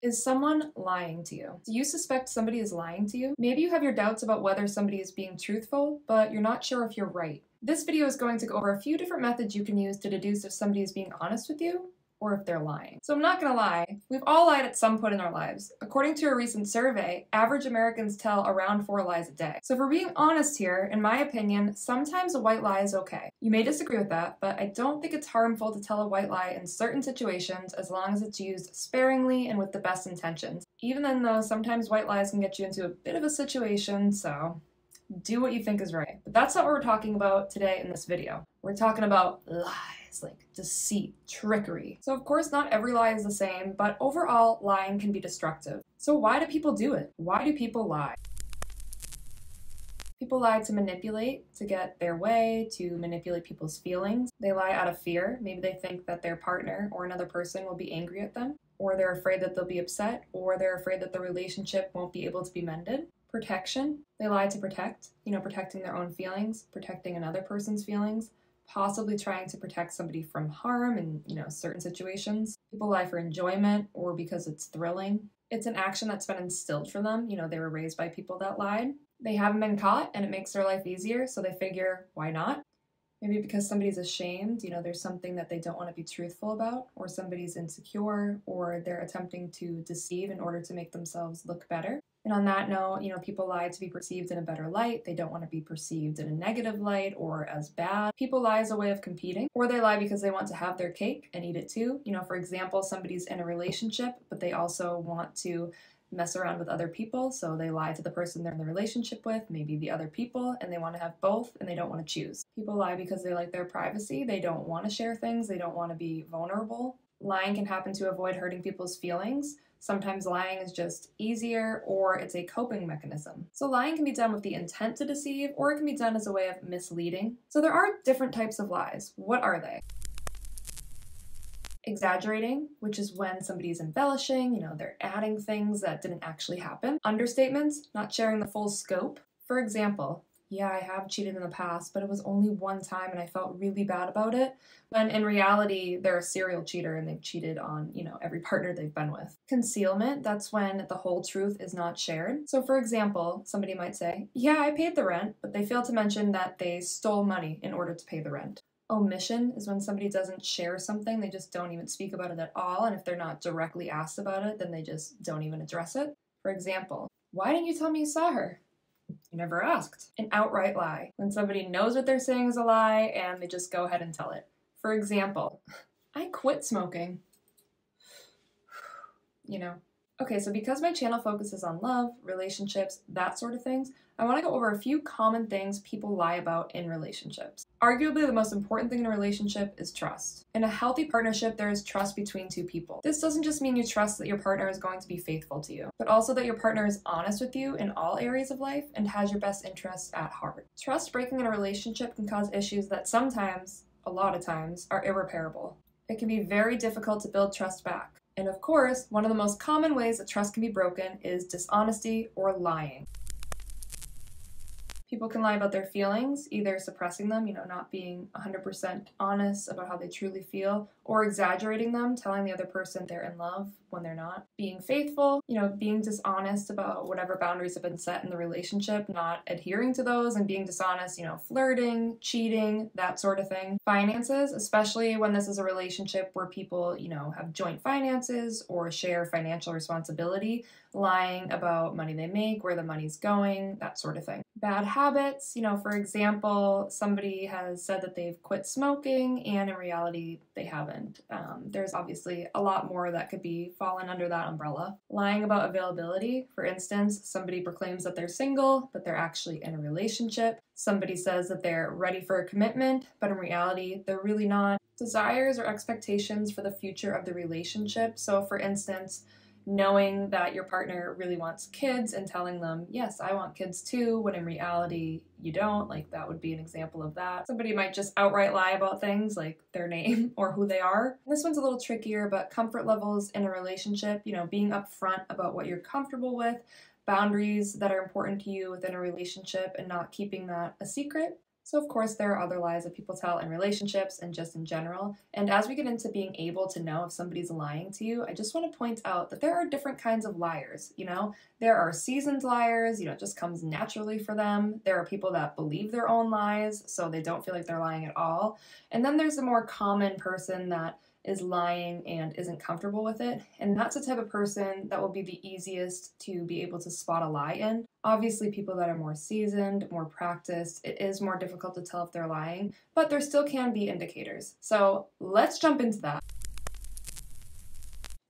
Is someone lying to you? Do you suspect somebody is lying to you? Maybe you have your doubts about whether somebody is being truthful, but you're not sure if you're right. This video is going to go over a few different methods you can use to deduce if somebody is being honest with you or if they're lying. So I'm not gonna lie, we've all lied at some point in our lives. According to a recent survey, average Americans tell around 4 lies a day. So if we're being honest here, in my opinion, sometimes a white lie is okay. You may disagree with that, but I don't think it's harmful to tell a white lie in certain situations as long as it's used sparingly and with the best intentions. Even then though, sometimes white lies can get you into a bit of a situation, so do what you think is right. But that's not what we're talking about today in this video. We're talking about lies, like deceit, trickery. So of course not every lie is the same, but overall lying can be destructive. So why do people do it? Why do people lie? People lie to manipulate, to get their way, to manipulate people's feelings. They lie out of fear. Maybe they think that their partner or another person will be angry at them, or they're afraid that they'll be upset, or they're afraid that the relationship won't be able to be mended. Protection. They lie to protect, protecting their own feelings, protecting another person's feelings, possibly trying to protect somebody from harm in, certain situations. People lie for enjoyment or because it's thrilling. It's an action that's been instilled for them. They were raised by people that lied. They haven't been caught and it makes their life easier, so they figure, why not? Maybe because somebody's ashamed, there's something that they don't want to be truthful about, or somebody's insecure, or they're attempting to deceive in order to make themselves look better. And on that note, people lie to be perceived in a better light. They don't want to be perceived in a negative light or as bad. People lie as a way of competing, or they lie because they want to have their cake and eat it too. For example, somebody's in a relationship, but they also want to mess around with other people, so they lie to the person they're in the relationship with, maybe the other people, and they want to have both and they don't want to choose. People lie because they like their privacy, they don't want to share things, they don't want to be vulnerable. Lying can happen to avoid hurting people's feelings. Sometimes lying is just easier, or it's a coping mechanism. So lying can be done with the intent to deceive, or it can be done as a way of misleading. So there are different types of lies. What are they? Exaggerating, which is when somebody's embellishing, they're adding things that didn't actually happen. Understatements, not sharing the full scope. For example, yeah, I have cheated in the past, but it was only one time and I felt really bad about it. When in reality, they're a serial cheater and they've cheated on, every partner they've been with. Concealment, that's when the whole truth is not shared. So for example, somebody might say, yeah, I paid the rent, but they failed to mention that they stole money in order to pay the rent. Omission is when somebody doesn't share something, they just don't even speak about it at all, and if they're not directly asked about it, then they just don't even address it. For example, why didn't you tell me you saw her? You never asked. An outright lie, when somebody knows what they're saying is a lie and they just go ahead and tell it. For example, I quit smoking. Okay, so because my channel focuses on love, relationships, that sort of things, I want to go over a few common things people lie about in relationships. Arguably, the most important thing in a relationship is trust. In a healthy partnership, there is trust between two people. This doesn't just mean you trust that your partner is going to be faithful to you, but also that your partner is honest with you in all areas of life and has your best interests at heart. Trust breaking in a relationship can cause issues that sometimes, a lot of times, are irreparable. It can be very difficult to build trust back. And of course, one of the most common ways that trust can be broken is dishonesty or lying. People can lie about their feelings, either suppressing them, not being 100% honest about how they truly feel, or exaggerating them, telling the other person they're in love when they're not. Being faithful, being dishonest about whatever boundaries have been set in the relationship, not adhering to those, and being dishonest, flirting, cheating, that sort of thing. Finances, especially when this is a relationship where people, have joint finances or share financial responsibility, lying about money they make, where the money's going, that sort of thing. Bad habits, for example, somebody has said that they've quit smoking and in reality they haven't. There's obviously a lot more that could be fallen under that umbrella. Lying about availability, for instance, somebody proclaims that they're single, but they're actually in a relationship. Somebody says that they're ready for a commitment, but in reality they're really not. Desires or expectations for the future of the relationship. So for instance, knowing that your partner really wants kids and telling them, yes, I want kids too, when in reality you don't, that would be an example of that. Somebody might just outright lie about things like their name or who they are. This one's a little trickier, but comfort levels in a relationship, being upfront about what you're comfortable with, boundaries that are important to you within a relationship and not keeping that a secret. So of course there are other lies that people tell in relationships and just in general. And as we get into being able to know if somebody's lying to you, I just want to point out that there are different kinds of liars, you know? There are seasoned liars, it just comes naturally for them. There are people that believe their own lies, so they don't feel like they're lying at all. And then there's the more common person that is lying and isn't comfortable with it. And that's the type of person that will be the easiest to be able to spot a lie in. Obviously, people that are more seasoned, more practiced, it is more difficult to tell if they're lying, but there still can be indicators. So let's jump into that.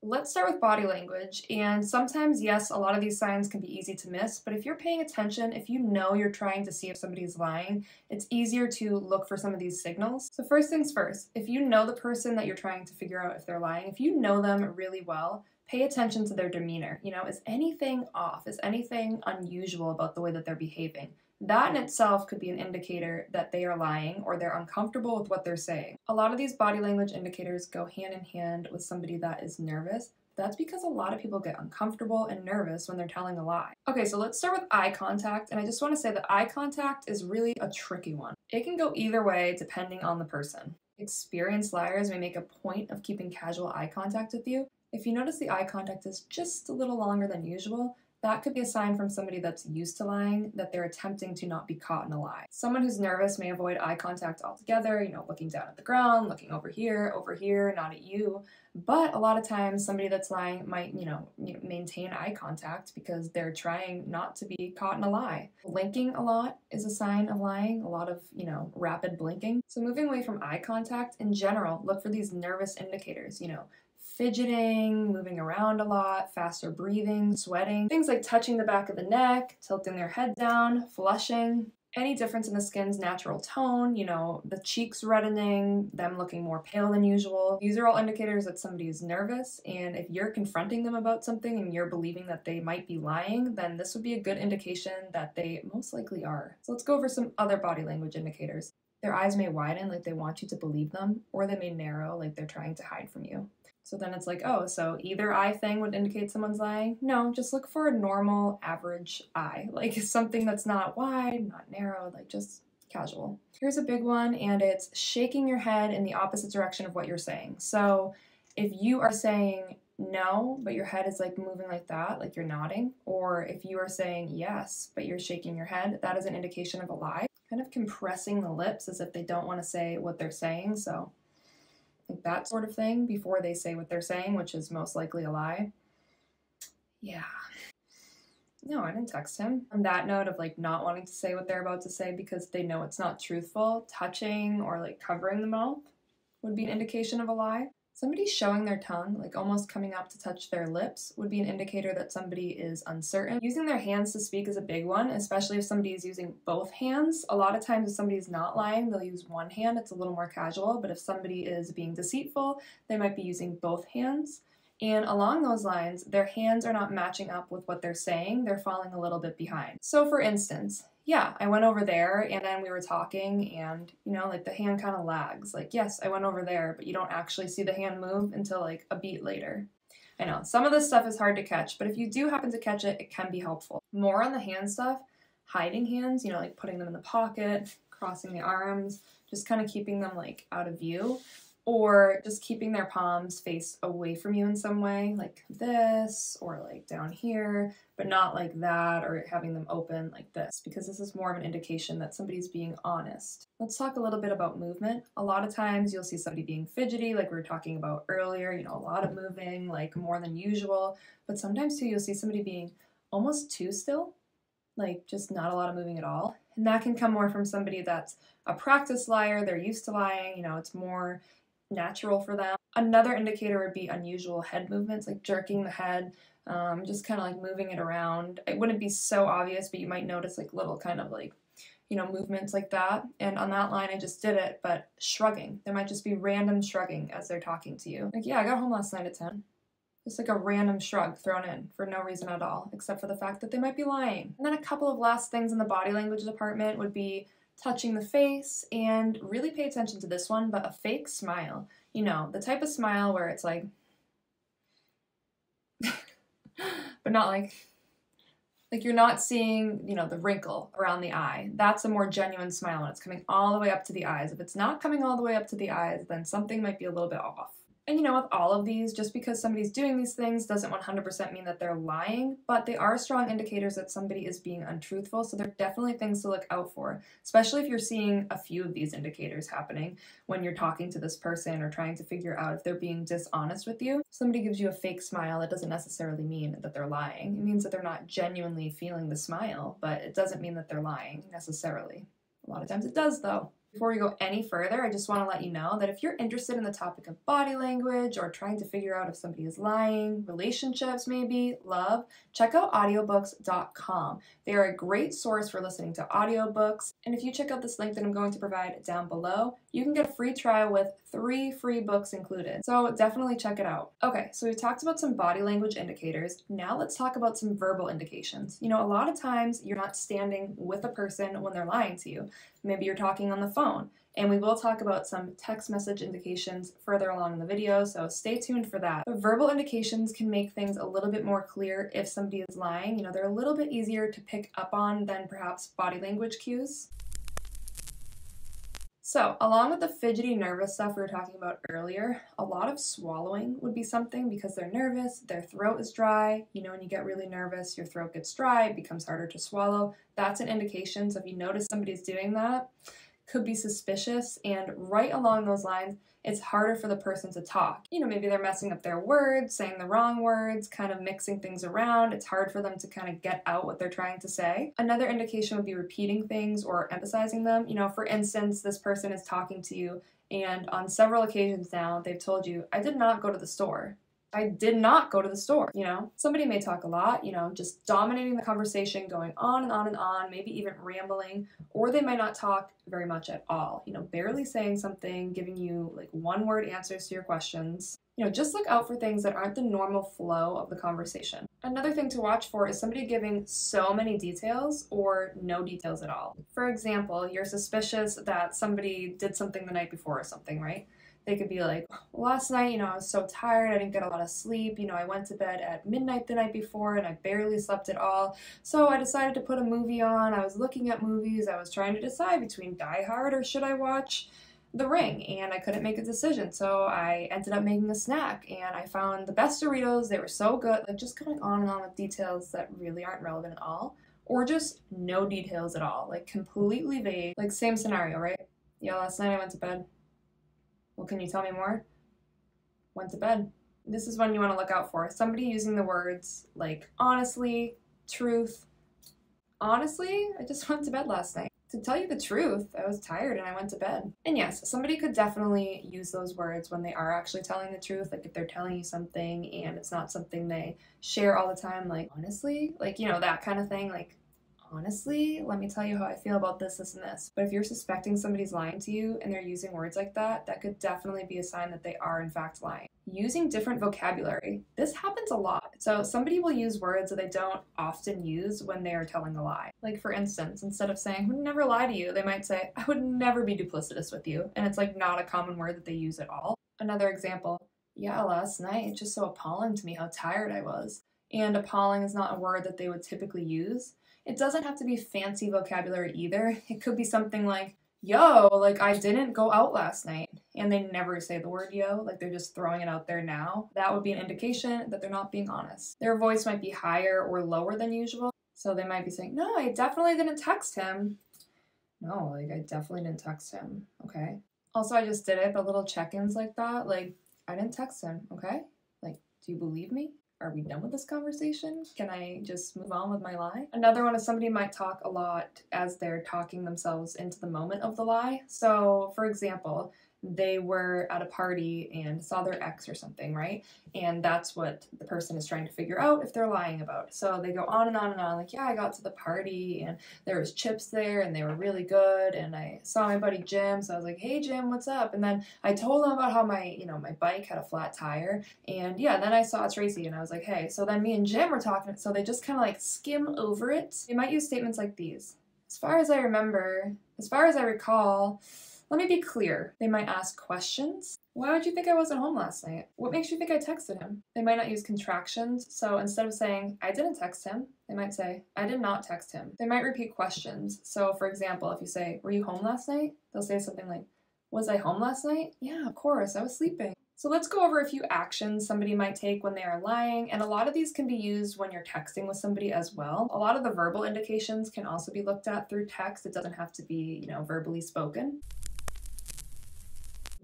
Let's start with body language, and sometimes, yes, a lot of these signs can be easy to miss, but if you're paying attention, if you know you're trying to see if somebody's lying, it's easier to look for some of these signals. So first things first, if you know the person that you're trying to figure out if they're lying, if you know them really well, pay attention to their demeanor. Is anything off? Is anything unusual about the way that they're behaving? That in itself could be an indicator that they are lying or they're uncomfortable with what they're saying. A lot of these body language indicators go hand in hand with somebody that is nervous. That's because a lot of people get uncomfortable and nervous when they're telling a lie. Okay, so let's start with eye contact, and I just want to say that eye contact is really a tricky one. It can go either way depending on the person. Experienced liars may make a point of keeping casual eye contact with you. If you notice the eye contact is just a little longer than usual, that could be a sign from somebody that's used to lying that they're attempting to not be caught in a lie. Someone who's nervous may avoid eye contact altogether, looking down at the ground, looking over here, not at you. But a lot of times somebody that's lying might, maintain eye contact because they're trying not to be caught in a lie. Blinking a lot is a sign of lying, a lot of, rapid blinking. So moving away from eye contact, in general, look for these nervous indicators, fidgeting, moving around a lot, faster breathing, sweating, things like touching the back of the neck, tilting their head down, flushing, any difference in the skin's natural tone, the cheeks reddening, them looking more pale than usual. These are all indicators that somebody is nervous, and if you're confronting them about something and you're believing that they might be lying, then this would be a good indication that they most likely are. So let's go over some other body language indicators. Their eyes may widen like they want you to believe them, or they may narrow like they're trying to hide from you. So then it's like, oh, so either eye thing would indicate someone's lying? No, just look for a normal, average eye. Like something that's not wide, not narrow, like just casual. Here's a big one, and it's shaking your head in the opposite direction of what you're saying. So if you are saying no, but your head is like moving like that, like you're nodding, or if you are saying yes, but you're shaking your head, that is an indication of a lie. Kind of compressing the lips as if they don't want to say what they're saying, so like that sort of thing before they say what they're saying, which is most likely a lie. Yeah. No, I didn't text him. On that note of like not wanting to say what they're about to say because they know it's not truthful, touching or like covering the mouth would be an indication of a lie. Somebody showing their tongue, like almost coming up to touch their lips, would be an indicator that somebody is uncertain. Using their hands to speak is a big one, especially if somebody is using both hands. A lot of times if somebody's not lying, they'll use one hand. It's a little more casual, but if somebody is being deceitful, they might be using both hands. And along those lines, their hands are not matching up with what they're saying. They're falling a little bit behind. So for instance, yeah, I went over there and then we were talking and, like the hand kind of lags. Like, yes, I went over there, but you don't actually see the hand move until like a beat later. I know, some of this stuff is hard to catch, but if you do happen to catch it, it can be helpful. More on the hand stuff, hiding hands, like putting them in the pocket, crossing the arms, just kind of keeping them like out of view. Or just keeping their palms faced away from you in some way, like this, or like down here, but not like that, or having them open like this, because this is more of an indication that somebody's being honest. Let's talk a little bit about movement. A lot of times you'll see somebody being fidgety, like we were talking about earlier, a lot of moving, like more than usual, but sometimes too you'll see somebody being almost too still, like just not a lot of moving at all. And that can come more from somebody that's a practiced liar, they're used to lying, it's more natural for them. Another indicator would be unusual head movements, like jerking the head, just kind of like moving it around. It wouldn't be so obvious, but you might notice like little kind of like, movements like that. And on that line, I just did it, but shrugging. There might just be random shrugging as they're talking to you. Like, yeah, I got home last night at 10. Just like a random shrug thrown in for no reason at all, except for the fact that they might be lying. And then a couple of last things in the body language department would be touching the face, and really pay attention to this one, but a fake smile. The type of smile where it's like, but not like, Like you're not seeing, the wrinkle around the eye. That's a more genuine smile when it's coming all the way up to the eyes. If it's not coming all the way up to the eyes, then something might be a little bit off. And with all of these, just because somebody's doing these things doesn't 100% mean that they're lying, but they are strong indicators that somebody is being untruthful, so they're definitely things to look out for, especially if you're seeing a few of these indicators happening when you're talking to this person or trying to figure out if they're being dishonest with you. If somebody gives you a fake smile, it doesn't necessarily mean that they're lying. It means that they're not genuinely feeling the smile, but it doesn't mean that they're lying necessarily. A lot of times it does, though. Before we go any further, I just want to let you know that if you're interested in the topic of body language or trying to figure out if somebody is lying, relationships maybe, love, check out audiobooks.com. They are a great source for listening to audiobooks, and if you check out this link that I'm going to provide down below, you can get a free trial with 3 free books included, so definitely check it out. Okay, so we've talked about some body language indicators. Now let's talk about some verbal indications. A lot of times you're not standing with a person when they're lying to you. Maybe you're talking on the phone, and we will talk about some text message indications further along in the video, so stay tuned for that. But verbal indications can make things a little bit more clear if somebody is lying. They're a little bit easier to pick up on than perhaps body language cues. So, along with the fidgety, nervous stuff we were talking about earlier, a lot of swallowing would be something because they're nervous, their throat is dry. When you get really nervous, your throat gets dry, it becomes harder to swallow. That's an indication, so if you notice somebody's doing that, could be suspicious, and right along those lines, it's harder for the person to talk. Maybe they're messing up their words, saying the wrong words, kind of mixing things around. It's hard for them to kind of get out what they're trying to say. Another indication would be repeating things or emphasizing them. For instance, this person is talking to you, and on several occasions now, they've told you, I did not go to the store. I did not go to the store, Somebody may talk a lot, just dominating the conversation, going on and on and on, maybe even rambling, or they might not talk very much at all, barely saying something, giving you like one-word answers to your questions. Just look out for things that aren't the normal flow of the conversation. Another thing to watch for is somebody giving so many details or no details at all. For example, you're suspicious that somebody did something the night before or something, right? They could be like, last night, I was so tired, I didn't get a lot of sleep, I went to bed at midnight the night before and I barely slept at all, so I decided to put a movie on. I was looking at movies, I was trying to decide between Die Hard or should I watch The Ring, and I couldn't make a decision, so I ended up making a snack, and I found the best Doritos, they were so good, like just going on and on with details that really aren't relevant at all, or just no details at all, like completely vague, like same scenario, right? Yeah, last night I went to bed. Well, can you tell me more? Went to bed. This is one you want to look out for. Somebody using the words like honestly, truth. Honestly, I just went to bed last night. To tell you the truth, I was tired and I went to bed. And yes, somebody could definitely use those words when they are actually telling the truth, like if they're telling you something and it's not something they share all the time, like honestly, like, that kind of thing, like honestly, let me tell you how I feel about this, this, and this. But if you're suspecting somebody's lying to you and they're using words like that, that could definitely be a sign that they are in fact lying. Using different vocabulary. This happens a lot. So somebody will use words that they don't often use when they are telling a lie. Like for instance, instead of saying, I would never lie to you, they might say, I would never be duplicitous with you. And it's like not a common word that they use at all. Another example, yeah, last night, it's just so appalling to me how tired I was. And appalling is not a word that they would typically use. It doesn't have to be fancy vocabulary either. It could be something like, yo, like I didn't go out last night. And they never say the word yo, like they're just throwing it out there now. That would be an indication that they're not being honest. Their voice might be higher or lower than usual. So they might be saying, no, I definitely didn't text him. No, like I definitely didn't text him, okay? Also, I just did it, but little check-ins like that, like I didn't text him, okay? Like, do you believe me? Are we done with this conversation? Can I just move on with my lie? Another one is somebody might talk a lot as they're talking themselves into the moment of the lie. So, for example, they were at a party and saw their ex or something, right? And that's what the person is trying to figure out if they're lying about. So they go on and on and on, like, yeah, I got to the party and there was chips there and they were really good. And I saw my buddy Jim, so I was like, hey Jim, what's up? And then I told him about how my bike had a flat tire. And yeah, then I saw Tracy and I was like, hey, so then me and Jim were talking. So they just kind of like skim over it. They might use statements like these. As far as I recall, Let me be clear. They might ask questions. Why would you think I wasn't home last night? What makes you think I texted him? They might not use contractions, so instead of saying, I didn't text him, they might say, I did not text him. They might repeat questions. So for example, if you say, were you home last night? They'll say something like, was I home last night? Yeah, of course, I was sleeping. So let's go over a few actions somebody might take when they are lying, and a lot of these can be used when you're texting with somebody as well. A lot of the verbal indications can also be looked at through text. It doesn't have to be, verbally spoken.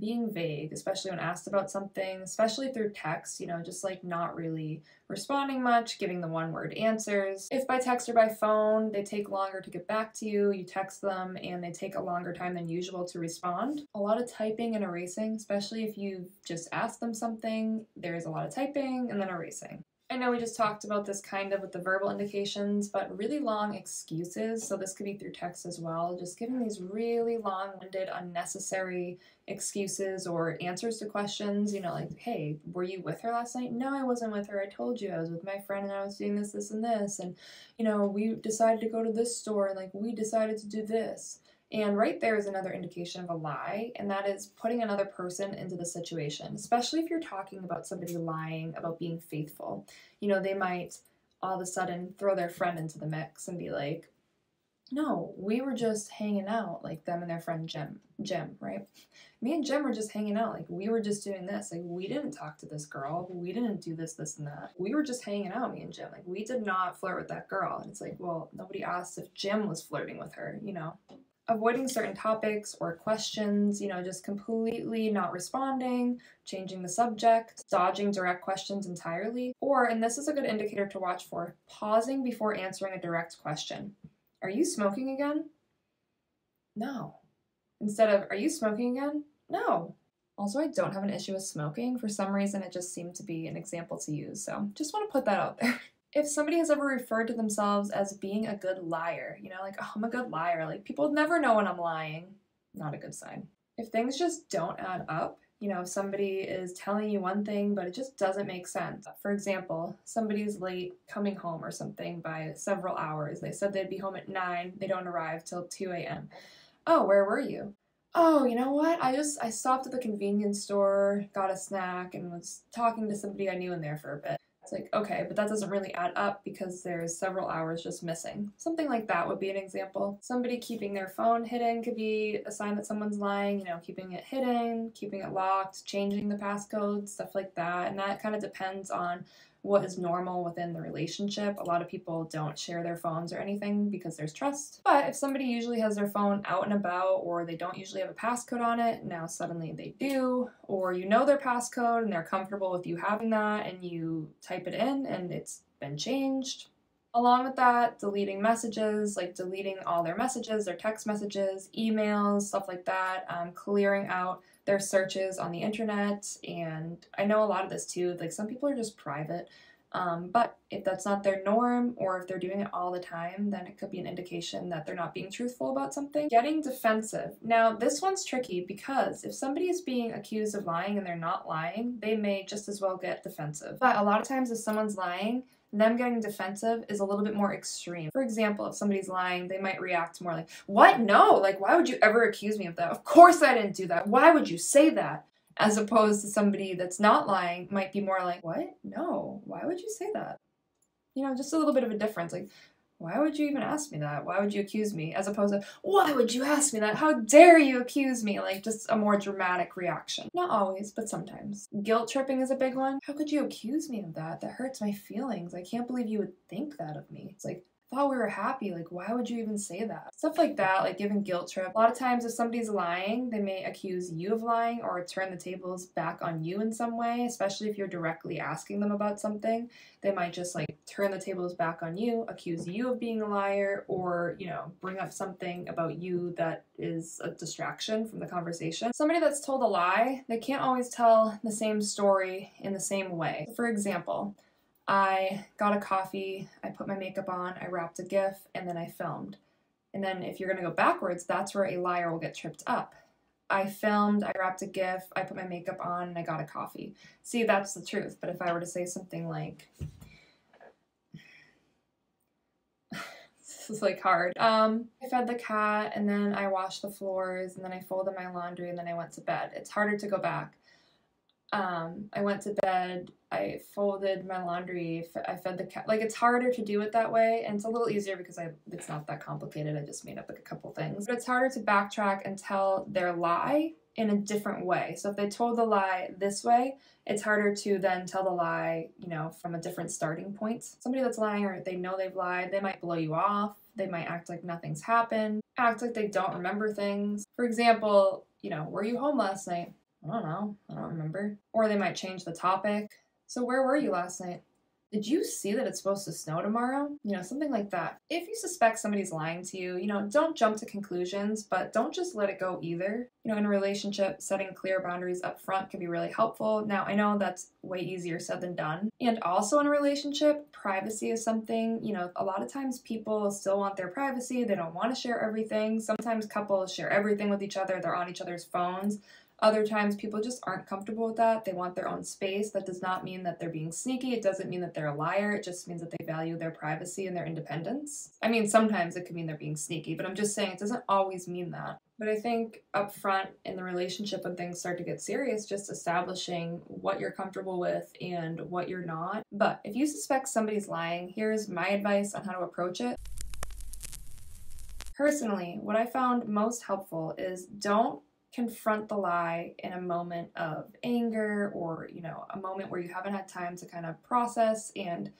Being vague, especially when asked about something, especially through text, just like not really responding much, giving the one-word answers. If by text or by phone, they take longer to get back to you, you text them and they take a longer time than usual to respond. A lot of typing and erasing, especially if you've just asked them something, there's a lot of typing and then erasing. I know we just talked about this kind of with the verbal indications, but really long excuses, so this could be through text as well, just giving these really long-winded, unnecessary excuses or answers to questions, like, hey, were you with her last night? No, I wasn't with her. I told you I was with my friend and I was doing this, this, and this, and, we decided to go to this store and, we decided to do this. And right there is another indication of a lie, and that is putting another person into the situation, especially if you're talking about somebody lying about being faithful. They might all of a sudden throw their friend into the mix and be like, no, we were just hanging out, like them and their friend Jim, right? Me and Jim were just hanging out, like we were just doing this, like we didn't talk to this girl, we didn't do this, this, and that. We were just hanging out, me and Jim, like we did not flirt with that girl. And it's like, well, nobody asked if Jim was flirting with her, Avoiding certain topics or questions, just completely not responding, changing the subject, dodging direct questions entirely, or, and this is a good indicator to watch for, pausing before answering a direct question. Are you smoking again? No. Instead of, are you smoking again? No. Also, I don't have an issue with smoking. For some reason, it just seemed to be an example to use, so just want to put that out there. If somebody has ever referred to themselves as being a good liar, like, oh, I'm a good liar, like people never know when I'm lying, not a good sign. If things just don't add up, if somebody is telling you one thing, but it just doesn't make sense. For example, somebody's late coming home or something by several hours. They said they'd be home at 9, they don't arrive till 2 a.m. Oh, where were you? Oh, you know what? I stopped at the convenience store, got a snack, and was talking to somebody I knew in there for a bit. It's like, okay, but that doesn't really add up because there's several hours just missing. Something like that would be an example. Somebody keeping their phone hidden could be a sign that someone's lying, keeping it hidden, keeping it locked, changing the passcode, stuff like that. And that kind of depends on what is normal within the relationship. A lot of people don't share their phones or anything because there's trust. But if somebody usually has their phone out and about, or they don't usually have a passcode on it, now suddenly they do, or their passcode and they're comfortable with you having that and you type it in and it's been changed. Along with that, deleting messages, like deleting all their messages, their text messages, emails, stuff like that, clearing out their searches on the internet. And I know a lot of this too, like some people are just private, but if that's not their norm or if they're doing it all the time, then it could be an indication that they're not being truthful about something. Getting defensive. Now this one's tricky because if somebody is being accused of lying and they're not lying, they may just as well get defensive. But a lot of times if someone's lying, them getting defensive is a little bit more extreme. For example, if somebody's lying, they might react more like, what? No, like, why would you ever accuse me of that? Of course I didn't do that. Why would you say that? As opposed to somebody that's not lying might be more like, what? No, why would you say that? Just a little bit of a difference. Like, why would you even ask me that? Why would you accuse me? As opposed to, why would you ask me that? How dare you accuse me? Like, just a more dramatic reaction. Not always, but sometimes. Guilt tripping is a big one. How could you accuse me of that? That hurts my feelings. I can't believe you would think that of me. It's like, I thought we were happy. Like, why would you even say that? Stuff like that, like giving guilt trip. A lot of times if somebody's lying, they may accuse you of lying or turn the tables back on you in some way, especially if you're directly asking them about something. They might just like turn the tables back on you, accuse you of being a liar, or, bring up something about you that is a distraction from the conversation. Somebody that's told a lie, they can't always tell the same story in the same way. For example, I got a coffee, I put my makeup on, I wrapped a GIF, and then I filmed. And then if you're going to go backwards, that's where a liar will get tripped up. I filmed, I wrapped a GIF, I put my makeup on, and I got a coffee. See, that's the truth. But if I were to say something like, this is like hard. I fed the cat, and then I washed the floors, and then I folded my laundry, and then I went to bed. It's harder to go back. I went to bed, I folded my laundry, I fed the cat. Like, it's harder to do it that way, and it's a little easier because it's not that complicated. I just made up like a couple things. But it's harder to backtrack and tell their lie in a different way. So if they told the lie this way, it's harder to then tell the lie, you know, from a different starting point. Somebody that's lying, or they know they've lied, they might blow you off. They might act like nothing's happened, act like they don't remember things. For example, you know, were you home last night? I don't know, I don't remember. Or they might change the topic. So where were you last night? Did you see that it's supposed to snow tomorrow? You know, something like that. If you suspect somebody's lying to you, you know, don't jump to conclusions, but don't just let it go either. You know, in a relationship, setting clear boundaries up front can be really helpful. Now, I know that's way easier said than done. And also in a relationship, privacy is something, you know, a lot of times people still want their privacy. They don't want to share everything. Sometimes couples share everything with each other. They're on each other's phones. Other times people just aren't comfortable with that. They want their own space. That does not mean that they're being sneaky. It doesn't mean that they're a liar. It just means that they value their privacy and their independence. I mean, sometimes it could mean they're being sneaky, but I'm just saying it doesn't always mean that. But I think up front in the relationship, when things start to get serious, just establishing what you're comfortable with and what you're not. But if you suspect somebody's lying, here's my advice on how to approach it. Personally, what I found most helpful is don't confront the lie in a moment of anger, or, you know, a moment where you haven't had time to kind of process and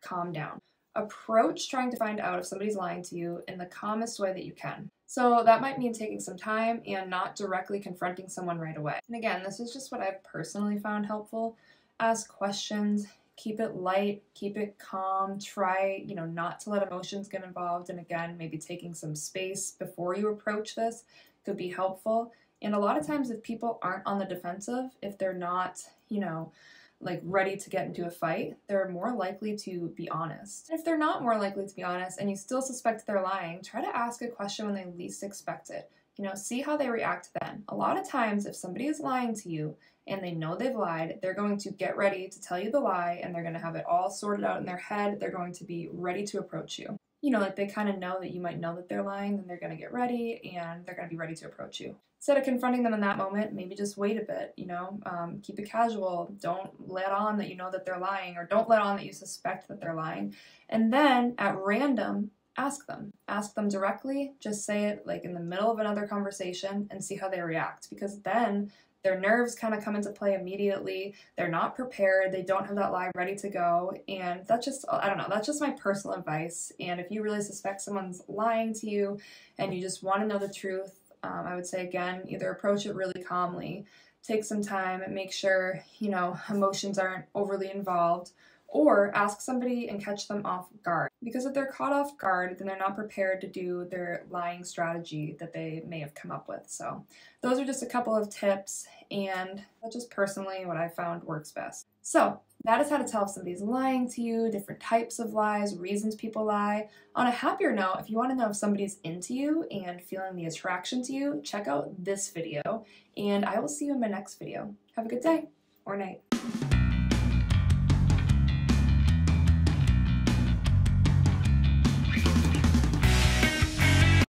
calm down. Approach trying to find out if somebody's lying to you in the calmest way that you can. So that might mean taking some time and not directly confronting someone right away. And again, this is just what I've personally found helpful. Ask questions, keep it light, keep it calm, try, you know, not to let emotions get involved. And again, maybe taking some space before you approach this could be helpful. And a lot of times if people aren't on the defensive, if they're not, you know, like ready to get into a fight, they're more likely to be honest. If they're not more likely to be honest and you still suspect they're lying, try to ask a question when they least expect it. You know, see how they react then. A lot of times if somebody is lying to you and they know they've lied, they're going to get ready to tell you the lie, and they're going to have it all sorted out in their head. They're going to be ready to approach you. You know, like they kind of know that you might know that they're lying, then they're going to get ready and they're going to be ready to approach you. Instead of confronting them in that moment, maybe just wait a bit, you know, keep it casual. Don't let on that you know that they're lying, or don't let on that you suspect that they're lying. And then at random, ask them. Ask them directly, just say it like in the middle of another conversation and see how they react, because then their nerves kind of come into play immediately. They're not prepared. They don't have that lie ready to go. And that's just, I don't know, that's just my personal advice. And if you really suspect someone's lying to you and you just want to know the truth, I would say, again, either approach it really calmly, take some time and make sure, you know, emotions aren't overly involved, or ask somebody and catch them off guard. Because if they're caught off guard, then they're not prepared to do their lying strategy that they may have come up with. So those are just a couple of tips, and that's just personally what I found works best. So that is how to tell if somebody's lying to you, different types of lies, reasons people lie. On a happier note, if you want to know if somebody's into you and feeling the attraction to you, check out this video, and I will see you in my next video. Have a good day or night.